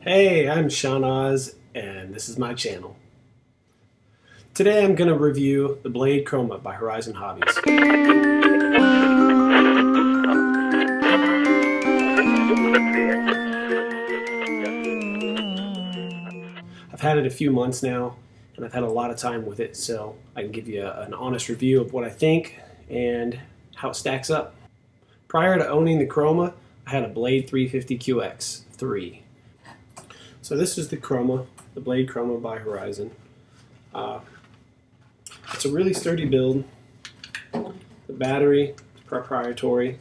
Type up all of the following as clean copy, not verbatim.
Hey, I'm Sean Oz, and this is my channel. Today I'm going to review the Blade Chroma by Horizon Hobbies. I've had it a few months now, and I've had a lot of time with it, so I can give you an honest review of what I think and how it stacks up. Prior to owning the Chroma, I had a Blade 350QX 3. So this is the Chroma, the Blade Chroma by Horizon. It's a really sturdy build. The battery is proprietary,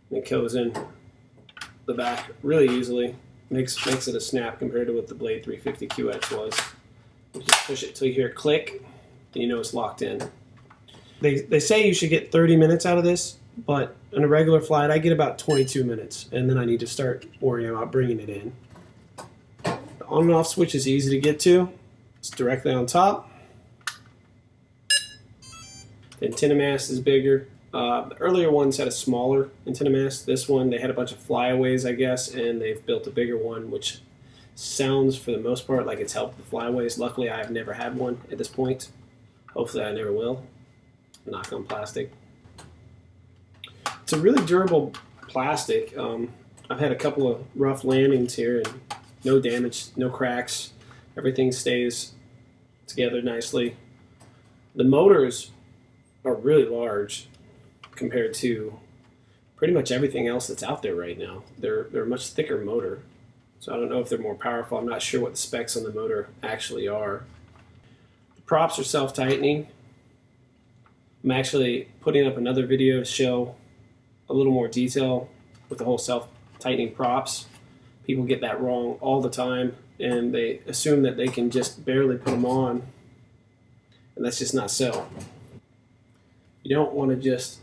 and it goes in the back really easily. Makes it a snap compared to what the Blade 350QX was. You just push it till you hear it click, and you know it's locked in. They say you should get 30 minutes out of this, but on a regular flight I get about 22 minutes, and then I need to start worrying about bringing it in. The on and off switch is easy to get to. It's directly on top. The antenna mast is bigger. The earlier ones had a smaller antenna mast. This one, they had a bunch of flyaways, I guess, and they've built a bigger one, which sounds, for the most part, like it's helped the flyaways. Luckily, I've never had one at this point. Hopefully, I never will. Knock on plastic. It's a really durable plastic. I've had a couple of rough landings here, and no damage, no cracks. Everything stays together nicely. The motors are really large compared to pretty much everything else that's out there right now. They're a much thicker motor, so I don't know if they're more powerful. I'm not sure what the specs on the motor actually are. The props are self-tightening. I'm actually putting up another video to show a little more detail with the whole self-tightening props. People get that wrong all the time, and they assume that they can just barely put them on, and that's just not so. You don't want to just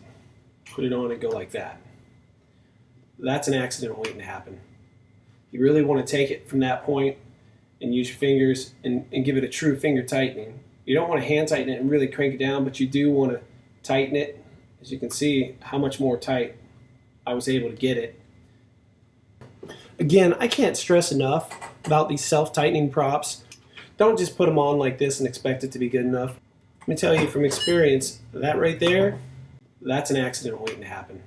put it on and go like that. That's an accident waiting to happen. You really want to take it from that point and use your fingers and give it a true finger tightening. You don't want to hand tighten it and really crank it down, but you do want to tighten it. As you can see how much more tight I was able to get it. Again, I can't stress enough about these self-tightening props. Don't just put them on like this and expect it to be good enough. Let me tell you from experience, that right there, that's an accident waiting to happen.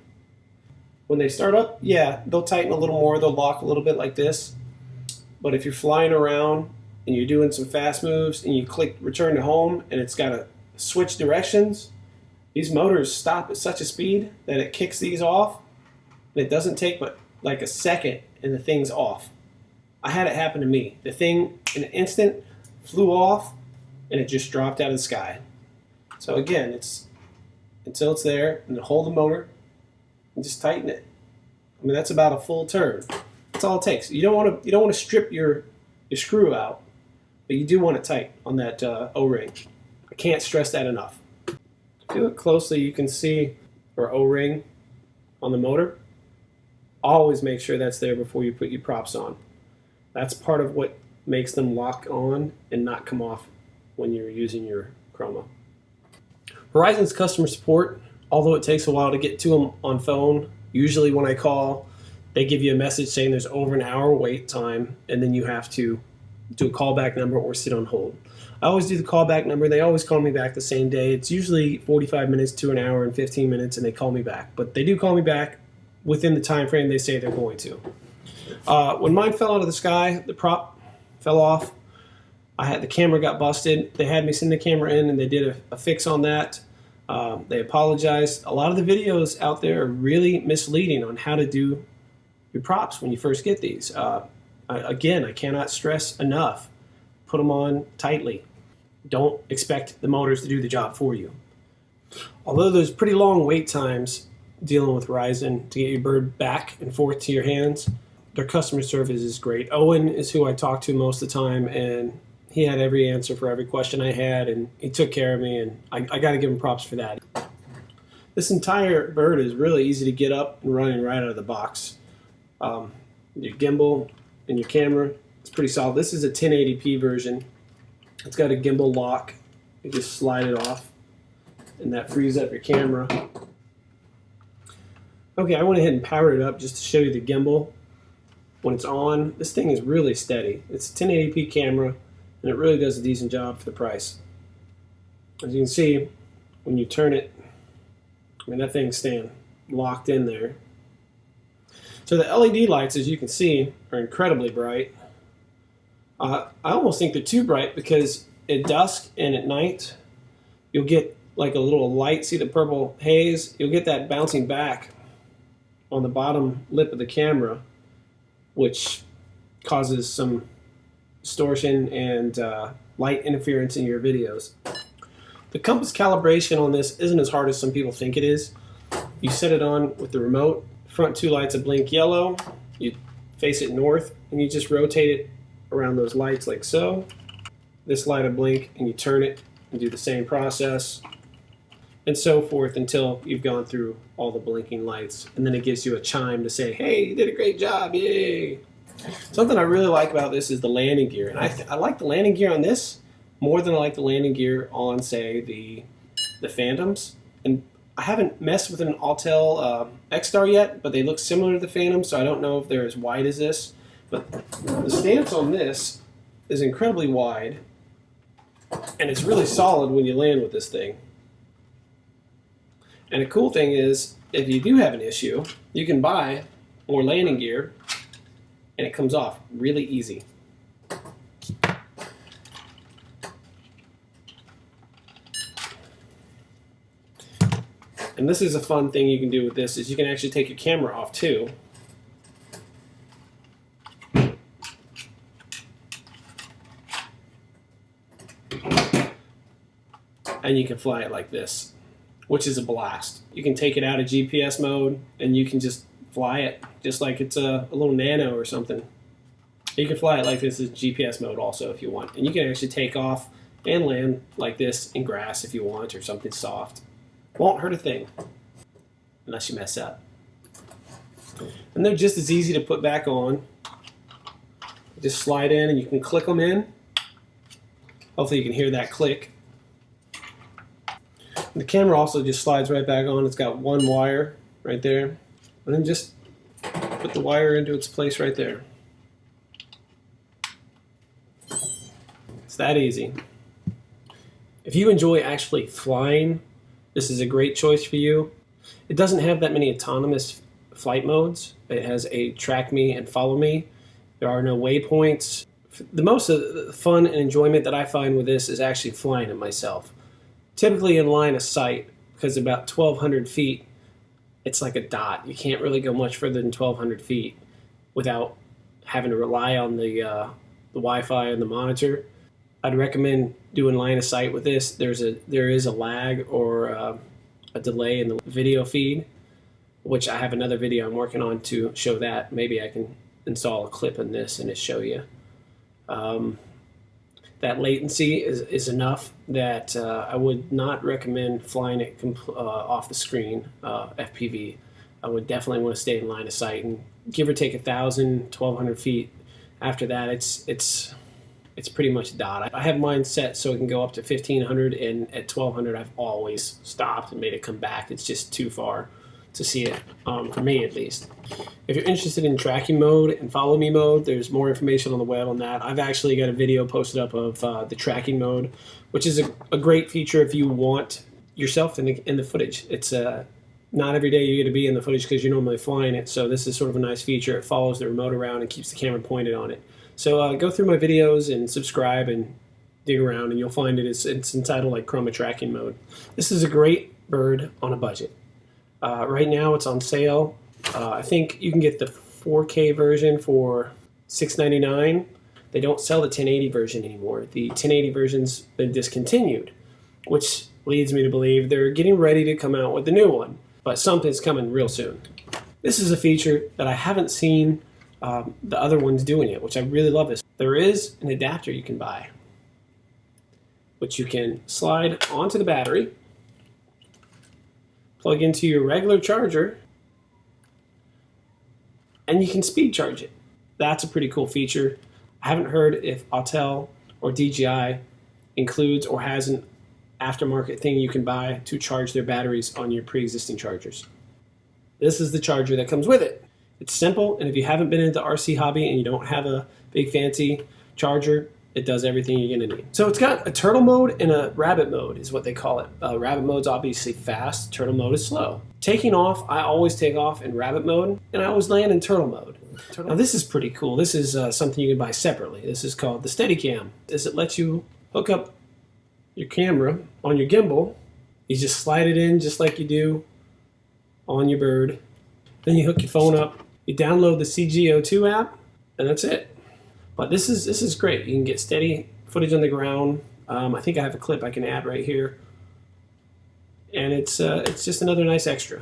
When they start up, yeah, they'll tighten a little more, they'll lock a little bit like this. But if you're flying around and you're doing some fast moves and you click return to home and it's got to switch directions, these motors stop at such a speed that it kicks these off, and it doesn't take but like a second and the thing's off. I had it happen to me. The thing in an instant flew off and it just dropped out of the sky. So again, it's until it's there, and then hold the motor and just tighten it. I mean, that's about a full turn. That's all it takes. You don't want to strip your screw out, but you do want it tight on that O-ring. I can't stress that enough. If you look closely, you can see our O-ring on the motor. Always make sure that's there before you put your props on. That's part of what makes them lock on and not come off when you're using your Chroma. Horizon's customer support, although it takes a while to get to them on phone, usually when I call, they give you a message saying there's over an hour wait time, and then you have to do a callback number or sit on hold. I always do the callback number. They always call me back the same day. It's usually 45 minutes to an hour and 15 minutes, and they call me back. But they do call me back within the time frame they say they're going to. When mine fell out of the sky, the prop fell off. The camera got busted. They had me send the camera in, and they did a fix on that. They apologized. A lot of the videos out there are really misleading on how to do your props when you first get these. Again, I cannot stress enough. Put them on tightly. Don't expect the motors to do the job for you. Although there's pretty long wait times dealing with Horizon to get your bird back and forth to your hands, their customer service is great. Owen is who I talk to most of the time, and he had every answer for every question I had, and he took care of me, and I got to give him props for that. This entire bird is really easy to get up and running right out of the box. Your gimbal and your camera, it's pretty solid. This is a 1080p version. It's got a gimbal lock. You just slide it off, and that frees up your camera. Okay, I went ahead and powered it up just to show you the gimbal. when it's on, this thing is really steady. It's a 1080p camera, and it really does a decent job for the price. As you can see, when you turn it, I mean, that thing's staying locked in there. So the LED lights, as you can see, are incredibly bright. I almost think they're too bright because at dusk and at night, you'll get like a little light. See the purple haze? You'll get that bouncing back on the bottom lip of the camera, which causes some distortion and light interference in your videos. The compass calibration on this isn't as hard as some people think it is. You set it on with the remote. Front two lights will blink yellow. You face it north, and you just rotate it around those lights like so. This light will blink, and you turn it and do the same process, and so forth until you've gone through all the blinking lights. And then it gives you a chime to say, hey, you did a great job, yay. Something I really like about this is the landing gear. And I like the landing gear on this more than I like the landing gear on, say, the Phantoms. And I haven't messed with an Autel X-Star yet, but they look similar to the Phantom, so I don't know if they're as wide as this. But the stance on this is incredibly wide, and it's really solid when you land with this thing. And the cool thing is, if you do have an issue, you can buy more landing gear, and it comes off really easy. And this is a fun thing you can do with this, is you can actually take your camera off too. And you can fly it like this, which is a blast. You can take it out of GPS mode and you can just fly it just like it's a little nano or something. You can fly it like this in GPS mode also if you want. And you can actually take off and land like this in grass if you want, or something soft. Won't hurt a thing unless you mess up. And they're just as easy to put back on. Just slide in and you can click them in. Hopefully you can hear that click. And the camera also just slides right back on. It's got one wire right there. And then just put the wire into its place right there. It's that easy. If you enjoy actually flying, this is a great choice for you. It doesn't have that many autonomous flight modes. It has a track me and follow me. There are no waypoints. The most of the fun and enjoyment that I find with this is actually flying it myself. Typically in line of sight, because about 1,200 feet, it's like a dot. You can't really go much further than 1,200 feet without having to rely on the Wi-Fi and the monitor. I'd recommend doing line of sight with this. There is a lag or a delay in the video feed, which I have another video I'm working on to show that. Maybe I can install a clip in this and just show you. That latency is enough that I would not recommend flying it off the screen, FPV. I would definitely want to stay in line of sight, and give or take 1,000, 1,200 feet. After that, it's pretty much dot. I have mine set so it can go up to 1,500, and at 1,200 I've always stopped and made it come back. It's just too far to see it, for me at least. If you're interested in tracking mode and follow me mode, there's more information on the web on that. I've actually got a video posted up of the tracking mode, which is a great feature if you want yourself in the footage. It's not every day you get to be in the footage because you're normally flying it, so this is sort of a nice feature. It follows the remote around and keeps the camera pointed on it. So go through my videos and subscribe and dig around, and you'll find it's entitled like Chroma Tracking Mode. This is a great bird on a budget. Right now it's on sale. I think you can get the 4K version for $6.99. They don't sell the 1080 version anymore. The 1080 version's been discontinued, which leads me to believe they're getting ready to come out with the new one, but something's coming real soon. This is a feature that I haven't seen the other ones doing it, which I really love this. There is an adapter you can buy, which you can slide onto the battery, plug into your regular charger, and you can speed charge it. That's a pretty cool feature. I haven't heard if Autel or DJI includes or has an aftermarket thing you can buy to charge their batteries on your pre-existing chargers. This is the charger that comes with it. It's simple, and if you haven't been into the RC hobby and you don't have a big fancy charger, it does everything you're gonna need. So it's got a turtle mode and a rabbit mode is what they call it. Rabbit mode's obviously fast, turtle mode is slow. Taking off, I always take off in rabbit mode, and I always land in turtle mode. Now this is pretty cool. This is something you can buy separately. This is called the Steadicam. It lets you hook up your camera on your gimbal. You just slide it in just like you do on your bird. Then you hook your phone up. You download the CGO2 app, and that's it. But this is great. You can get steady footage on the ground. I think I have a clip I can add right here, and it's just another nice extra.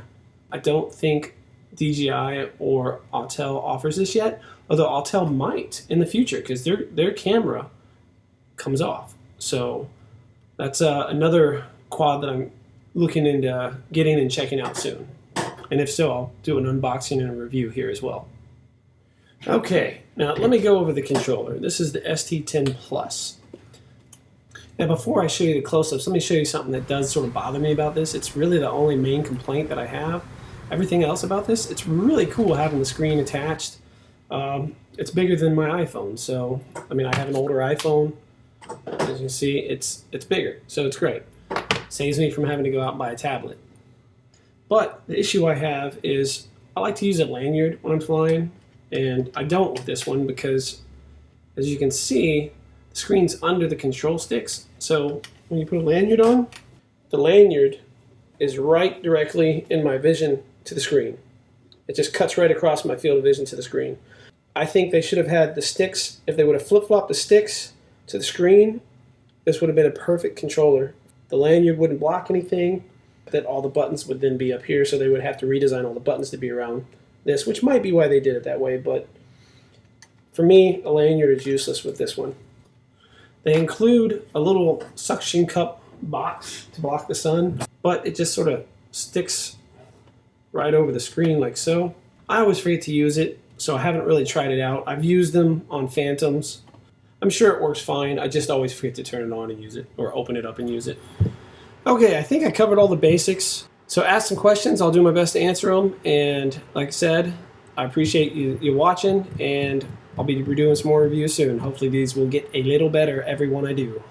I don't think DJI or Autel offers this yet, although Autel might in the future because their camera comes off. So that's another quad that I'm looking into getting and checking out soon. And if so, I'll do an unboxing and a review here as well. Okay, now let me go over the controller. This is the ST10 Plus. Now before I show you the close-ups, let me show you something that does sort of bother me about this. It's really the only main complaint that I have. Everything else about this, it's really cool having the screen attached. It's bigger than my iPhone, so I mean I have an older iPhone. As you can see, it's bigger, so it's great. Saves me from having to go out and buy a tablet. But the issue I have is I like to use a lanyard when I'm flying, and I don't with this one because, as you can see, the screen's under the control sticks. So when you put a lanyard on, the lanyard is right directly in my vision to the screen. It just cuts right across my field of vision to the screen. I think they should have had the sticks, if they would have flip-flopped the sticks to the screen, this would have been a perfect controller. The lanyard wouldn't block anything, that all the buttons would then be up here, so they would have to redesign all the buttons to be around this, which might be why they did it that way, but for me, a lanyard is useless with this one. They include a little suction cup box to block the sun, but it just sort of sticks right over the screen like so. I always forget to use it, so I haven't really tried it out. I've used them on Phantoms. I'm sure it works fine. I just always forget to turn it on and use it, or open it up and use it. Okay, I think I covered all the basics. So ask some questions. I'll do my best to answer them. And like I said, I appreciate you watching, and I'll be doing some more reviews soon. Hopefully these will get a little better every one I do.